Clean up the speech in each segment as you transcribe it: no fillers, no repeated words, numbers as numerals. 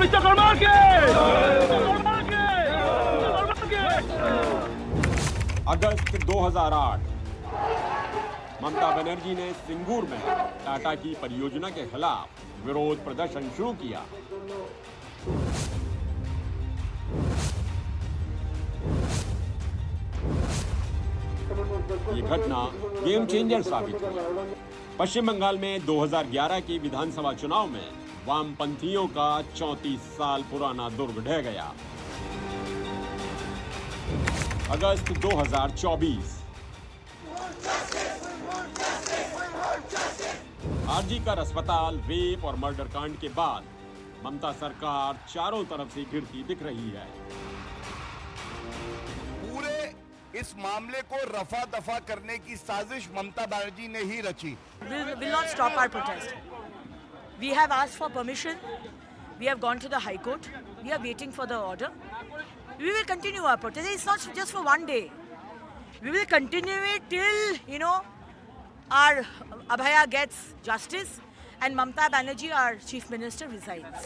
विश्वकर्मा के। अगस्त 2008 ममता बनर्जी ने सिंगूर में टाटा की परियोजना के खिलाफ विरोध प्रदर्शन शुरू किया। ये घटना गेम चेंजर साबित हुई। पश्चिम बंगाल में 2011 के विधानसभा चुनाव में वामपंथियों का 34 साल पुराना दुर्ग ढह गया। अगस्त 2024 आरजीकर अस्पताल रेप और मर्डर कांड के बाद ममता सरकार चारों तरफ से घिरती दिख रही है। पूरे इस मामले को रफा दफा करने की साजिश ममता बनर्जी ने ही रची। Will not stop our protest. We have asked for permission. We have gone to the High Court. We are waiting for the order. We will continue our protest. It's not just for one day. We will continue it till, our Abhaya gets justice and Mamata Banerjee, our Chief Minister, resigns.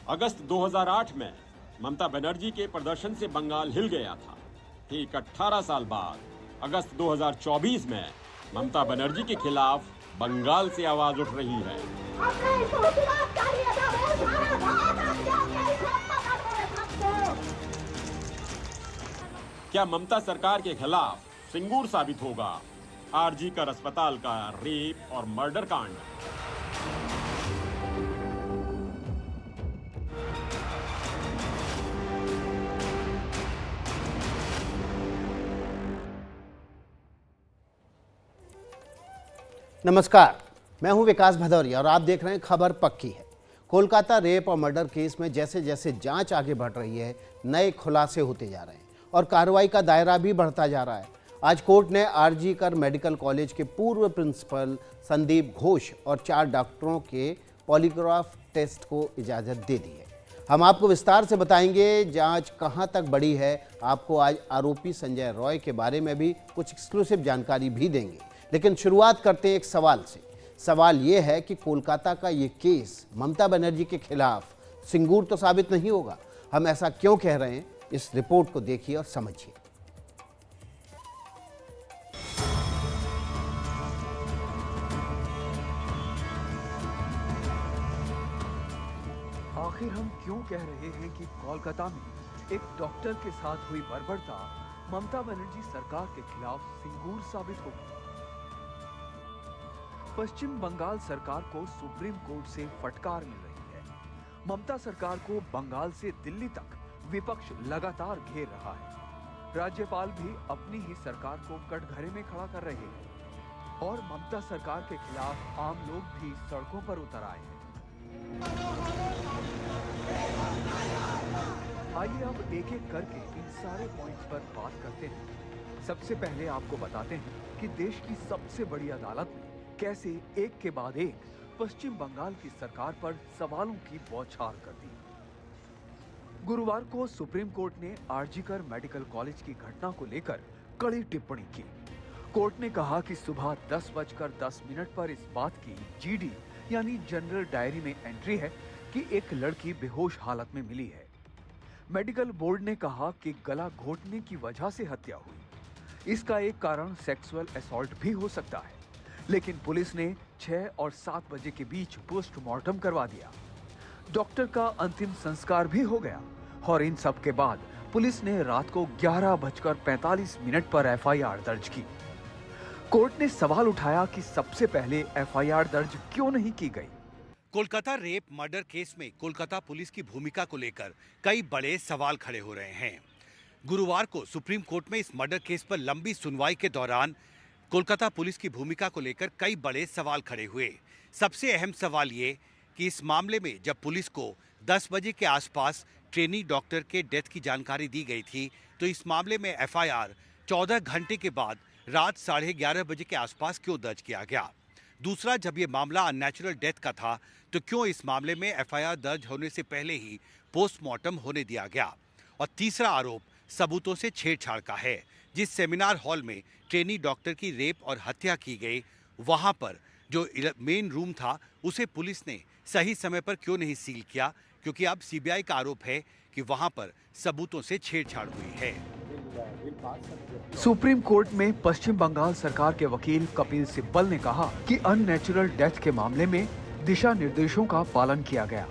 अगस्त 2008 में ममता बनर्जी के प्रदर्शन से बंगाल हिल गया था। ठीक 18 साल बाद अगस्त 2024 में ममता बनर्जी के खिलाफ बंगाल से आवाज उठ रही है। क्या ममता सरकार के खिलाफ सिंगूर साबित होगा आरजीकर अस्पताल का रेप और मर्डर कांड? नमस्कार, मैं हूं विकास भदौरिया और आप देख रहे हैं खबर पक्की है। कोलकाता रेप और मर्डर केस में जैसे जैसे जांच आगे बढ़ रही है, नए खुलासे होते जा रहे हैं और कार्रवाई का दायरा भी बढ़ता जा रहा है। आज कोर्ट ने आरजीकर मेडिकल कॉलेज के पूर्व प्रिंसिपल संदीप घोष और 4 डॉक्टरों के पॉलीग्राफ टेस्ट को इजाज़त दे दी है। हम आपको विस्तार से बताएंगे जांच कहां तक बढ़ी है। आपको आज आरोपी संजय रॉय के बारे में भी कुछ एक्सक्लूसिव जानकारी भी देंगे। लेकिन शुरुआत करते हैं एक सवाल से। सवाल ये है कि कोलकाता का ये केस ममता बनर्जी के खिलाफ सिंगूर तो साबित नहीं होगा। हम ऐसा क्यों कह रहे हैं, इस रिपोर्ट को देखिए और समझिए। आखिर हम क्यों कह रहे हैं कि कोलकाता में एक डॉक्टर के साथ हुई बर्बरता ममता बनर्जी सरकार के खिलाफ सिंगूर साबित होगी? पश्चिम बंगाल सरकार को सुप्रीम कोर्ट से फटकार मिल रही है। ममता सरकार को बंगाल से दिल्ली तक विपक्ष लगातार घेर रहा है। राज्यपाल भी अपनी ही सरकार को कटघरे में खड़ा कर रहे हैं और ममता सरकार के खिलाफ आम लोग भी सड़कों पर उतर आए हैं। आइए अब एक एक करके इन सारे पॉइंट्स पर बात करते हैं। सबसे पहले आपको बताते हैं कि देश की सबसे बड़ी अदालत में कैसे एक के बाद एक पश्चिम बंगाल की सरकार पर सवालों की बौछार कर दी। गुरुवार को सुप्रीम कोर्ट ने आरजीकर मेडिकल कॉलेज की घटना को लेकर कड़ी टिप्पणी की। कोर्ट ने कहा कि सुबह 10:10 पर इस बात की जीडी यानी जनरल डायरी में एंट्री है कि एक लड़की बेहोश हालत में मिली है। मेडिकल बोर्ड ने कहा कि गला घोटने की वजह से हत्या हुई। इसका एक कारण सेक्सुअल असॉल्ट भी हो सकता है, लेकिन पुलिस ने 6 और 7 बजे के बीच पोस्टमार्टम करवा दिया। डॉक्टर का अंतिम संस्कार भी हो गया और इन सब के बाद पुलिस ने रात को 11:45 पर एफआईआर दर्ज की। कोर्ट ने सवाल उठाया कि सबसे पहले एफआईआर दर्ज क्यों नहीं की गई। कोलकाता रेप मर्डर केस में कोलकाता पुलिस की भूमिका को लेकर कई बड़े सवाल खड़े हो रहे हैं। गुरुवार को सुप्रीम कोर्ट में इस मर्डर केस पर लंबी सुनवाई के दौरान कोलकाता पुलिस की भूमिका को लेकर कई बड़े सवाल खड़े हुए। सबसे अहम सवाल ये कि इस मामले में जब पुलिस को 10 बजे के आसपास ट्रेनी डॉक्टर के डेथ की जानकारी दी गई थी, तो इस मामले में एफआईआर 14 घंटे के बाद रात 11:30 बजे के आसपास क्यों दर्ज किया गया? दूसरा, जब ये मामला अननेचुरल डेथ का था, तो क्यों इस मामले में एफआईआर दर्ज होने से पहले ही पोस्टमार्टम होने दिया गया? और तीसरा आरोप सबूतों से छेड़छाड़ का है। जिस सेमिनार हॉल में ट्रेनी डॉक्टर की रेप और हत्या की गई, वहां पर जो मेन रूम था उसे पुलिस ने सही समय पर क्यों नहीं सील किया, क्योंकि अब सीबीआई का आरोप है कि वहां पर सबूतों से छेड़छाड़ हुई है। सुप्रीम कोर्ट में पश्चिम बंगाल सरकार के वकील कपिल सिब्बल ने कहा कि अननेचुरल डेथ के मामले में दिशा निर्देशों का पालन किया गया,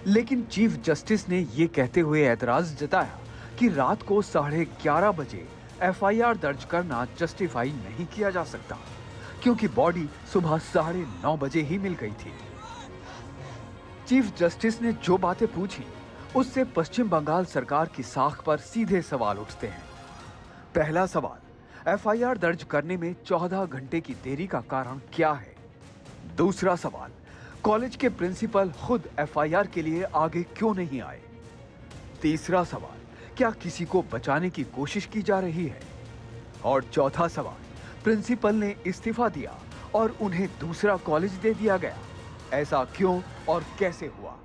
लेकिन चीफ जस्टिस ने ये कहते हुए ऐतराज जताया कि रात को 11:30 बजे एफआईआर दर्ज करना जस्टिफाई नहीं किया जा सकता, क्योंकि बॉडी सुबह 9:30 बजे ही मिल गई थी। चीफ जस्टिस ने जो बातें पूछी उससे पश्चिम बंगाल सरकार की साख पर सीधे सवाल उठते हैं। पहला सवाल, एफआईआर दर्ज करने में 14 घंटे की देरी का कारण क्या है? दूसरा सवाल, कॉलेज के प्रिंसिपल खुद एफआईआर के लिए आगे क्यों नहीं आए? तीसरा सवाल, क्या किसी को बचाने की कोशिश की जा रही है? और चौथा सवाल, प्रिंसिपल ने इस्तीफा दिया और उन्हें दूसरा कॉलेज दे दिया गया, ऐसा क्यों और कैसे हुआ?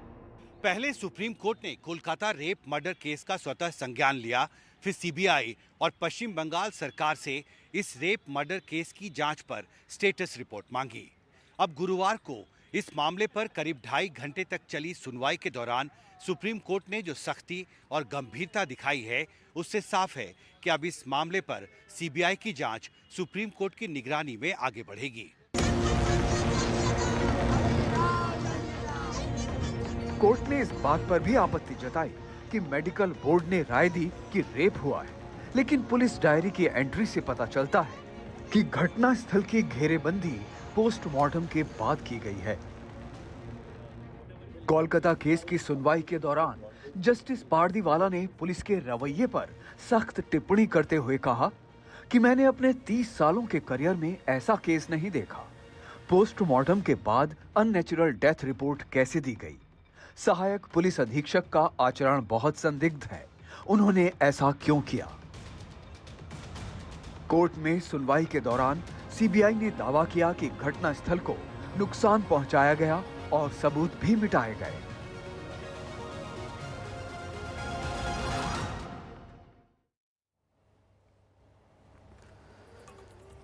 पहले सुप्रीम कोर्ट ने कोलकाता रेप मर्डर केस का स्वतः संज्ञान लिया, फिर सीबीआई और पश्चिम बंगाल सरकार से इस रेप मर्डर केस की जांच पर स्टेटस रिपोर्ट मांगी। अब गुरुवार को इस मामले पर करीब 2.5 घंटे तक चली सुनवाई के दौरान सुप्रीम कोर्ट ने जो सख्ती और गंभीरता दिखाई है, उससे साफ है कि अब इस मामले पर सीबीआई की जांच सुप्रीम कोर्ट की निगरानी में आगे बढ़ेगी। कोर्ट ने इस बात पर भी आपत्ति जताई कि मेडिकल बोर्ड ने राय दी कि रेप हुआ है, लेकिन पुलिस डायरी की एंट्री से पता चलता है कि घटना स्थल की घेरेबंदी पोस्टमार्टम के बाद की गई है। कोलकाता केस की सुनवाई के दौरान जस्टिस पारदीवाला ने पुलिस के रवैये पर सख्त टिप्पणी करते हुए कहा कि मैंने अपने 30 सालों के करियर में ऐसा केस नहीं देखा। पोस्टमार्टम के बाद अननेचुरल डेथ रिपोर्ट कैसे दी गई? सहायक पुलिस अधीक्षक का आचरण बहुत संदिग्ध है, उन्होंने ऐसा क्यों किया? कोर्ट में सुनवाई के दौरान सीबीआई ने दावा किया कि घटनास्थल को नुकसान पहुंचाया गया और सबूत भी मिटाए गए।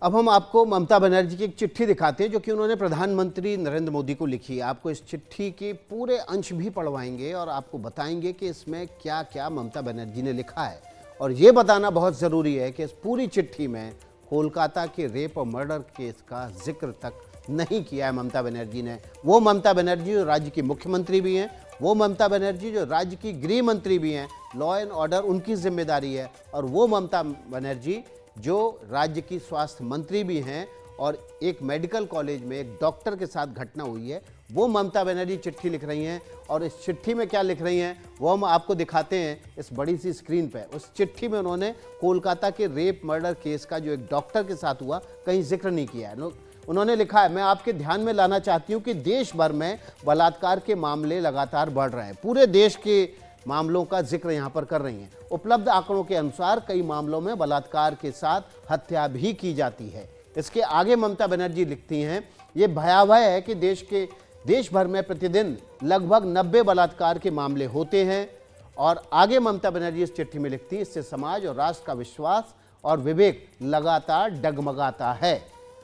अब हम आपको ममता बनर्जी की एक चिट्ठी दिखाते हैं जो कि उन्होंने प्रधानमंत्री नरेंद्र मोदी को लिखी है। आपको इस चिट्ठी के पूरे अंश भी पढ़वाएंगे और आपको बताएंगे कि इसमें क्या क्या ममता बनर्जी ने लिखा है। और ये बताना बहुत ज़रूरी है कि इस पूरी चिट्ठी में कोलकाता के रेप और मर्डर केस का जिक्र तक नहीं किया है ममता बनर्जी ने। वो ममता बनर्जी जो राज्य की मुख्यमंत्री भी हैं, वो ममता बनर्जी जो राज्य की गृह मंत्री भी हैं, लॉ एंड ऑर्डर उनकी जिम्मेदारी है, और वो ममता बनर्जी जो राज्य की स्वास्थ्य मंत्री भी हैं और एक मेडिकल कॉलेज में एक डॉक्टर के साथ घटना हुई है, वो ममता बनर्जी चिट्ठी लिख रही हैं। और इस चिट्ठी में क्या लिख रही हैं वो हम आपको दिखाते हैं इस बड़ी सी स्क्रीन पे। उस चिट्ठी में उन्होंने कोलकाता के रेप मर्डर केस का जो एक डॉक्टर के साथ हुआ कहीं जिक्र नहीं किया है। उन्होंने लिखा है, मैं आपके ध्यान में लाना चाहती हूँ कि देश भर में बलात्कार के मामले लगातार बढ़ रहे हैं। पूरे देश के मामलों का जिक्र यहाँ पर कर रही हैं। उपलब्ध आंकड़ों के अनुसार कई मामलों में बलात्कार के साथ हत्या भी की जाती है। इसके आगे ममता बनर्जी लिखती हैं, ये भयावह है कि देश भर में प्रतिदिन लगभग 90 बलात्कार के मामले होते हैं। और आगे ममता बनर्जी इस चिट्ठी में लिखती हैं, इससे समाज और राष्ट्र का विश्वास और विवेक लगातार डगमगाता है।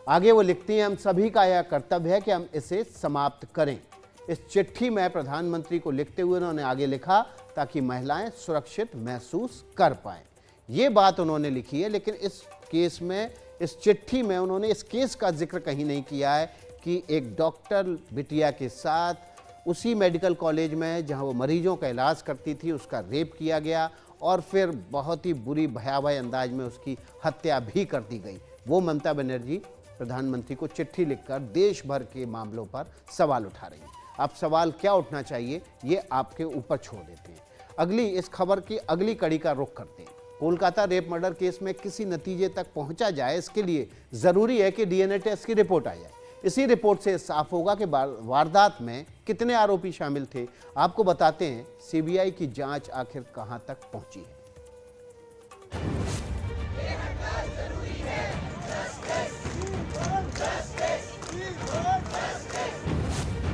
आगे वो लिखती हैं, हम सभी का यह कर्तव्य है कि हम इसे समाप्त करें। इस चिट्ठी में प्रधानमंत्री को लिखते हुए उन्होंने आगे लिखा, ताकि महिलाएं सुरक्षित महसूस कर पाएं। ये बात उन्होंने लिखी है, लेकिन इस केस में, इस चिट्ठी में उन्होंने इस केस का जिक्र कहीं नहीं किया है कि एक डॉक्टर बिटिया के साथ उसी मेडिकल कॉलेज में जहां वो मरीजों का इलाज करती थी उसका रेप किया गया और फिर बहुत ही बुरी भयावह अंदाज में उसकी हत्या भी कर दी गई। वो ममता बनर्जी प्रधानमंत्री को चिट्ठी लिखकर देश भर के मामलों पर सवाल उठा रही हैं। अब सवाल क्या उठना चाहिए ये आपके ऊपर छोड़ देते हैं। इस खबर की अगली कड़ी का रुख करते हैं। कोलकाता रेप मर्डर केस में किसी नतीजे तक पहुंचा जाए, इसके लिए जरूरी है कि डीएनए टेस्ट की रिपोर्ट आ जाए। इसी रिपोर्ट से साफ होगा कि वारदात में कितने आरोपी शामिल थे। आपको बताते हैं सीबीआई की जांच आखिर कहां तक पहुंची है।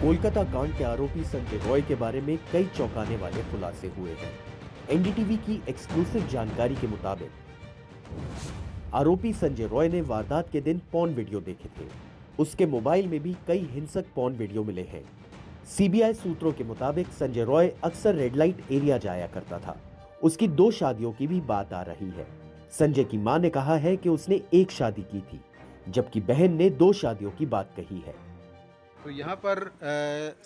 कोलकाता कांड के आरोपी संजय रॉय के बारे में कई चौंकाने वाले खुलासे हुए हैं। एनडीटीवी की एक्सक्लूसिव जानकारी के मुताबिक आरोपी संजय रॉय ने वारदात के दिन पॉर्न वीडियो देखे थे। उसके मोबाइल में भी कई हिंसक पॉर्न वीडियो मिले हैं। सीबीआई सूत्रों के मुताबिक संजय रॉय अक्सर रेड लाइट एरिया जाया करता था। उसकी 2 शादियों की भी बात आ रही है। संजय की मां ने कहा है कि उसने 1 शादी की थी, जबकि बहन ने 2 शादियों की बात कही है। तो यहाँ पर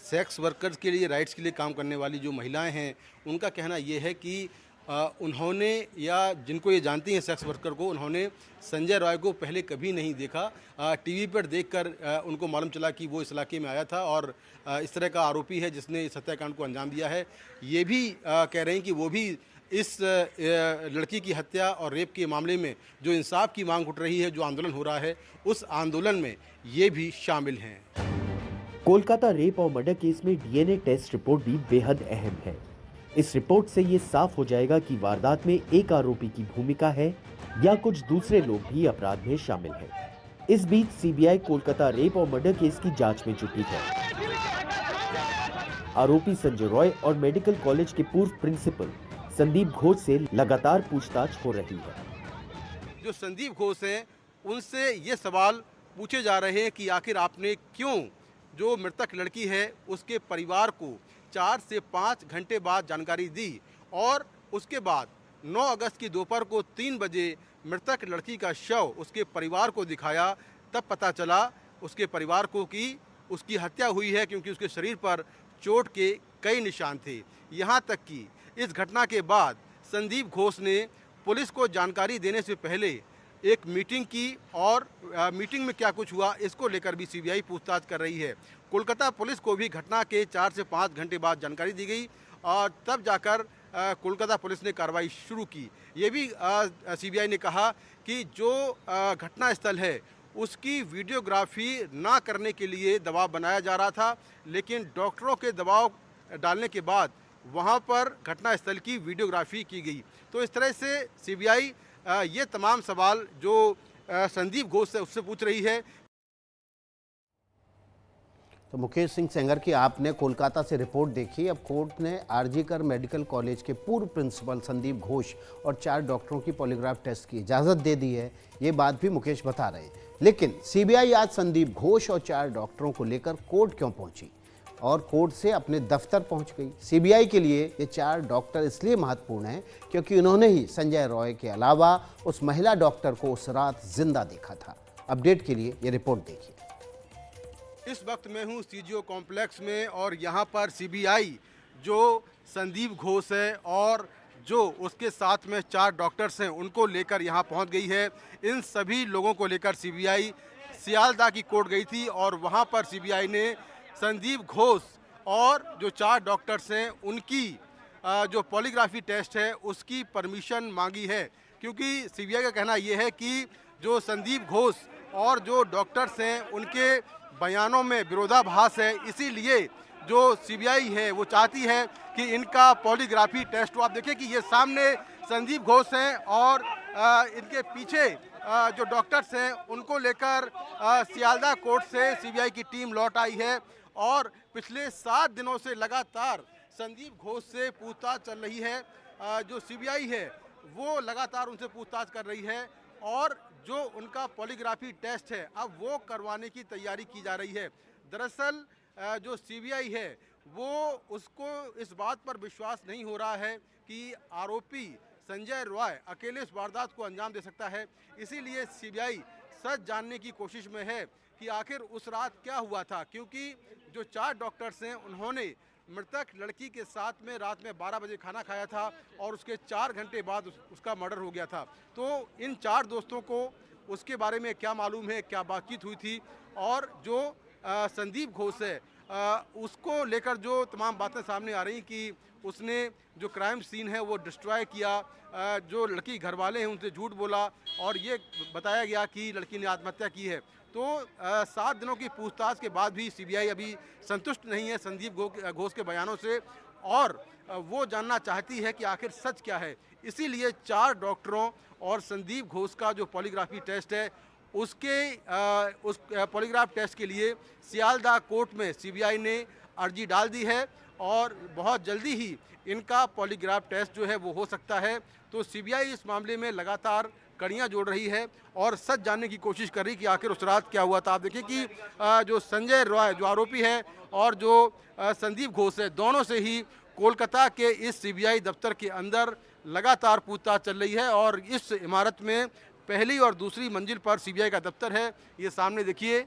सेक्स वर्कर्स के लिए, राइट्स के लिए काम करने वाली जो महिलाएं हैं, उनका कहना ये है कि उन्होंने, या जिनको ये जानती हैं सेक्स वर्कर को, उन्होंने संजय रॉय को पहले कभी नहीं देखा। टीवी पर देखकर उनको मालूम चला कि वो इस इलाके में आया था और इस तरह का आरोपी है जिसने इस हत्याकांड को अंजाम दिया है। ये भी कह रहे हैं कि वो भी इस लड़की की हत्या और रेप के मामले में जो इंसाफ की मांग उठ रही है, जो आंदोलन हो रहा है, उस आंदोलन में ये भी शामिल हैं। कोलकाता रेप और मर्डर केस में डीएनए टेस्ट रिपोर्ट भी बेहद अहम है। इस रिपोर्ट से ये साफ हो जाएगा कि वारदात में एक आरोपी की भूमिका है या कुछ दूसरे लोग भी अपराध में शामिल हैं। इस बीच सीबीआई कोलकाता रेप और मर्डर केस की जांच में जुटी है। आरोपी संजय रॉय और मेडिकल कॉलेज के पूर्व प्रिंसिपल संदीप घोष से लगातार पूछताछ हो रही है। जो संदीप घोष हैं, उनसे ये सवाल पूछे जा रहे हैं कि आखिर आपने क्यों जो मृतक लड़की है उसके परिवार को 4 से 5 घंटे बाद जानकारी दी, और उसके बाद 9 अगस्त की दोपहर को 3 बजे मृतक लड़की का शव उसके परिवार को दिखाया। तब पता चला उसके परिवार को कि उसकी हत्या हुई है, क्योंकि उसके शरीर पर चोट के कई निशान थे। यहाँ तक कि इस घटना के बाद संदीप घोष ने पुलिस को जानकारी देने से पहले एक मीटिंग की, और मीटिंग में क्या कुछ हुआ इसको लेकर भी सीबीआई पूछताछ कर रही है। कोलकाता पुलिस को भी घटना के 4 से 5 घंटे बाद जानकारी दी गई और तब जाकर कोलकाता पुलिस ने कार्रवाई शुरू की। ये भी सीबीआई ने कहा कि जो घटना स्थल है उसकी वीडियोग्राफी ना करने के लिए दबाव बनाया जा रहा था, लेकिन डॉक्टरों के दबाव डालने के बाद वहाँ पर घटना स्थल की वीडियोग्राफी की गई। तो इस तरह से सीबीआई ये तमाम सवाल जो संदीप घोष है उससे पूछ रही है। तो मुकेश सिंह सेंगर की आपने कोलकाता से रिपोर्ट देखी। अब कोर्ट ने आरजीकर मेडिकल कॉलेज के पूर्व प्रिंसिपल संदीप घोष और 4 डॉक्टरों की पॉलीग्राफ टेस्ट की इजाज़त दे दी है। ये बात भी मुकेश बता रहे हैं। लेकिन सीबीआई आज संदीप घोष और 4 डॉक्टरों को लेकर कोर्ट क्यों पहुंची और कोर्ट से अपने दफ्तर पहुंच गई? सीबीआई के लिए ये 4 डॉक्टर इसलिए महत्वपूर्ण हैं क्योंकि उन्होंने ही संजय रॉय के अलावा उस महिला डॉक्टर को उस रात जिंदा देखा था। अपडेट के लिए ये रिपोर्ट देखिए। इस वक्त मैं हूं सीजीओ कॉम्प्लेक्स में और यहां पर सीबीआई जो संदीप घोष है और जो उसके साथ में 4 डॉक्टर्स हैं उनको लेकर यहां पहुंच गई है। इन सभी लोगों को लेकर सीबीआई सियालदह की कोर्ट गई थी और वहां पर सीबीआई ने संदीप घोष और जो 4 डॉक्टर्स हैं उनकी जो पॉलीग्राफी टेस्ट है उसकी परमिशन मांगी है, क्योंकि सीबीआई का कहना यह है कि जो संदीप घोष और जो डॉक्टर्स हैं उनके बयानों में विरोधाभास है। इसीलिए जो सीबीआई है वो चाहती है कि इनका पॉलीग्राफी टेस्ट हो। आप देखिए कि ये सामने संदीप घोष हैं और इनके पीछे जो डॉक्टर्स हैं उनको लेकर सियालदह कोर्ट से सीबीआई की टीम लौट आई है और पिछले 7 दिनों से लगातार संदीप घोष से पूछताछ चल रही है। जो सीबीआई है वो लगातार उनसे पूछताछ कर रही है और जो उनका पॉलीग्राफी टेस्ट है अब वो करवाने की तैयारी की जा रही है। दरअसल जो सीबीआई है वो उसको इस बात पर विश्वास नहीं हो रहा है कि आरोपी संजय रॉय अकेले इस वारदात को अंजाम दे सकता है। इसीलिए सीबीआई सच जानने की कोशिश में है कि आखिर उस रात क्या हुआ था, क्योंकि जो 4 डॉक्टर्स हैं उन्होंने मृतक लड़की के साथ में रात में 12 बजे खाना खाया था और उसके 4 घंटे बाद उसका मर्डर हो गया था। तो इन 4 दोस्तों को उसके बारे में क्या मालूम है, क्या बातचीत हुई थी, और जो संदीप घोष है उसको लेकर जो तमाम बातें सामने आ रही कि उसने जो क्राइम सीन है वो डिस्ट्रॉय किया, जो लड़की घर वाले हैं उनसे झूठ बोला और ये बताया गया कि लड़की ने आत्महत्या की है। तो 7 दिनों की पूछताछ के बाद भी सीबीआई अभी संतुष्ट नहीं है संदीप घोष के बयानों से और वो जानना चाहती है कि आखिर सच क्या है। इसीलिए 4 डॉक्टरों और संदीप घोष का जो पॉलीग्राफी टेस्ट है उस पॉलीग्राफ टेस्ट के लिए सियालदह कोर्ट में सीबीआई ने अर्जी डाल दी है और बहुत जल्दी ही इनका पॉलीग्राफ टेस्ट जो है वो हो सकता है। तो सीबीआई इस मामले में लगातार कड़ियां जोड़ रही है और सच जानने की कोशिश कर रही कि आखिर उस रात क्या हुआ था। आप देखिए कि जो संजय रॉय जो आरोपी है और जो संदीप घोष है, दोनों से ही कोलकाता के इस सीबीआई दफ्तर के अंदर लगातार पूछताछ चल रही है और इस इमारत में पहली और दूसरी मंजिल पर सीबीआई का दफ्तर है। ये सामने देखिए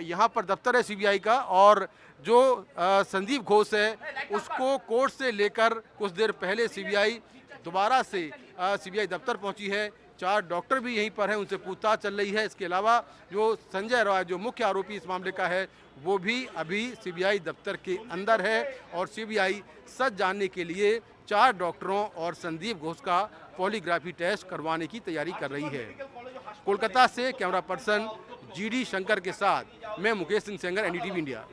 यहाँ पर दफ्तर है सीबीआई का और जो संदीप घोष है उसको कोर्ट से लेकर कुछ देर पहले सीबीआई दोबारा से सीबीआई दफ्तर पहुंची है। 4 डॉक्टर भी यहीं पर हैं, उनसे पूछताछ चल रही है। इसके अलावा जो संजय रॉय जो मुख्य आरोपी इस मामले का है वो भी अभी सीबीआई दफ्तर के अंदर है और सीबीआई सच जानने के लिए 4 डॉक्टरों और संदीप घोष का पॉलीग्राफी टेस्ट करवाने की तैयारी कर रही है। कोलकाता से कैमरा पर्सन जीडी शंकर के साथ मैं मुकेश सिंह सेंगर, एनडीटीवी इंडिया।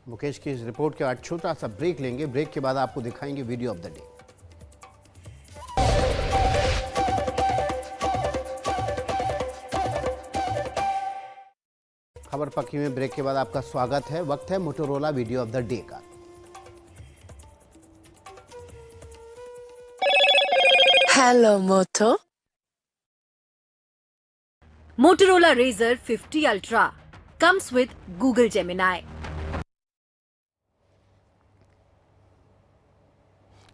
मुकेश की इस रिपोर्ट के बाद छोटा सा ब्रेक लेंगे। ब्रेक के बाद आपको दिखाएंगे वीडियो ऑफ द डे। खबर पक्की में ब्रेक के बाद आपका स्वागत है। वक्त है Motorola video of the day का। Hello motto. Motorola Razr 50 Ultra comes with Google Gemini.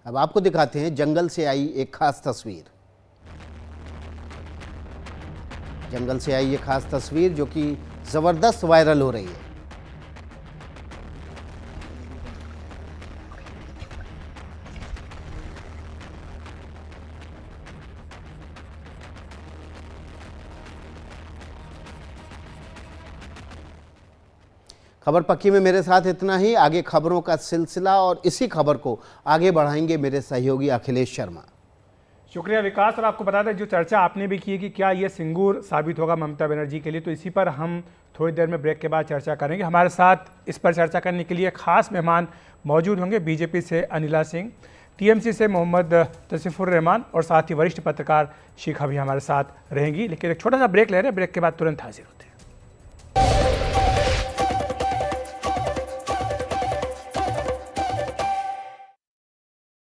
अब आपको दिखाते हैं जंगल से आई एक खास तस्वीर। जंगल से आई ये खास तस्वीर जो कि जबरदस्त वायरल हो रही है। खबर पक्की में मेरे साथ इतना ही। आगे खबरों का सिलसिला और इसी खबर को आगे बढ़ाएंगे मेरे सहयोगी अखिलेश शर्मा। शुक्रिया विकास। और आपको बता दें जो चर्चा आपने भी की है कि क्या ये सिंगूर साबित होगा ममता बनर्जी के लिए, तो इसी पर हम थोड़ी देर में ब्रेक के बाद चर्चा करेंगे। हमारे साथ इस पर चर्चा करने के लिए खास मेहमान मौजूद होंगे। बीजेपी से अनिला सिंह, टीएमसी से मोहम्मद तसीफुर रहमान और साथ ही वरिष्ठ पत्रकार शिखा भी हमारे साथ रहेंगी। लेकिन एक छोटा सा ब्रेक ले रहे हैं, ब्रेक के बाद तुरंत हाजिर होते हैं।